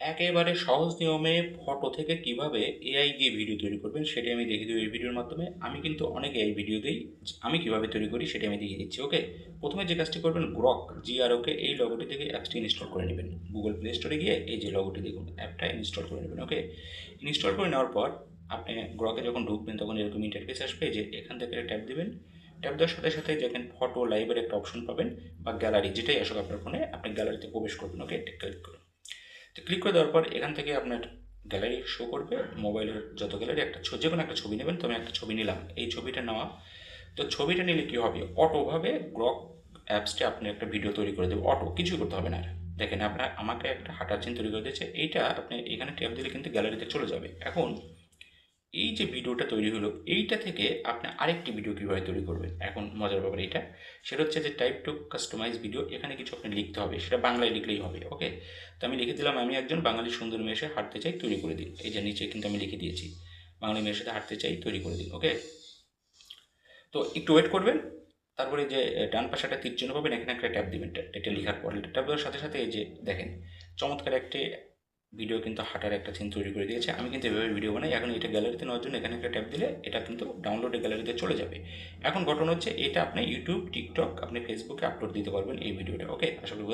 একেবারে সহজ নিয়মে ফটো থেকে কিভাবে এআই দিয়ে ভিডিও তৈরি করবেন সেটি আমি দেখিয়ে দেবো এই ভিডিওর মাধ্যমে। আমি কিন্তু অনেক এআই ভিডিও দিই, আমি কিভাবে তৈরি করি সেটি আমি দেখিয়ে দিচ্ছি। ওকে, প্রথমে যে কাজটি করবেন, গ্রক GROK এই লগোটি থেকে অ্যাপসটি ইনস্টল করে নেবেন। গুগল প্লে স্টোরে গিয়ে এই যে লগোটি দেখুন, অ্যাপটা ইনস্টল করে নেবেন। ওকে, ইনস্টল করে নেওয়ার পর আপনি গ্রকে যখন ঢুকবেন তখন এরকম ইন্টারফেস আসবে, যে এখান থেকে ট্যাপ দিবেন। ট্যাপ দেওয়ার সাথে সাথে দেখেন ফটো লাইভের একটা অপশন পাবেন, বা গ্যালারি, যেটাই আসুক আপনার ফোনে, আপনি গ্যালারিতে প্রবেশ করবেন। ওকে, ক্লিক করুন। তো ক্লিক করে দেওয়ার পর এখান থেকে আপনার গ্যালারি শো করবে। মোবাইলের যত গ্যালারি, একটা যে কোনো একটা ছবি নেবেন। তো আমি একটা ছবি নিলাম, এই ছবিটা নেওয়া। তো ছবিটা নিলে কী হবে, অটোভাবে গ্রক অ্যাপসটা আপনি একটা ভিডিও তৈরি করে দেবে, অটো, কিছুই করতে হবে না। দেখেন আপনার আমাকে একটা হাঁটার চিহ্ন তৈরি করে দিয়েছে, এইটা আপনি এখানে ট্যাপ দিলে কিন্তু গ্যালারিতে চলে যাবে। এখন এই যে ভিডিওটা তৈরি হলো, এইটা থেকে আপনি আরেকটি ভিডিও কীভাবে তৈরি করবেন, এখন মজার ব্যাপার এইটা। সেটা হচ্ছে যে টাইপ টু কাস্টমাইজ ভিডিও, এখানে কিছু আপনি লিখতে হবে, সেটা বাংলায় লিখলেই হবে। ওকে, তো আমি লিখে দিলাম, আমি একজন বাঙালি সুন্দর মেয়ের সাথে হাঁটতে চাই, তৈরি করে দিন। এই যে নিচে কিন্তু আমি লিখে দিয়েছি, বাঙালি মেয়ের সাথে হাঁটতে চাই, তৈরি করে দিন। ওকে, তো একটু ওয়েট করবেন। তারপরে যে ডান পাশে একটা তীর চিহ্ন পাবেন, এখানে একটা ট্যাপ দিবেন। এটা লেখার পর ট্যাপ দেওয়ার সাথে সাথে এই যে দেখেন চমৎকার একটি ভিডিও কিন্তু হাঁটার একটা সিন তৈরি করে দিয়েছে। আমি কিন্তু এভাবে ভিডিও বানাই। এখন এটা গ্যালারিতে নেওয়ার জন্য এখানে একটা ট্যাপ দিলে এটা কিন্তু ডাউনলোডে গ্যালারিতে চলে যাবে। এখন ঘটনা হচ্ছে, এটা আপনি ইউটিউব, টিকটক, আপনি ফেসবুকে আপলোড দিতে পারবেন এই ভিডিওটা। ওকে, আশা করি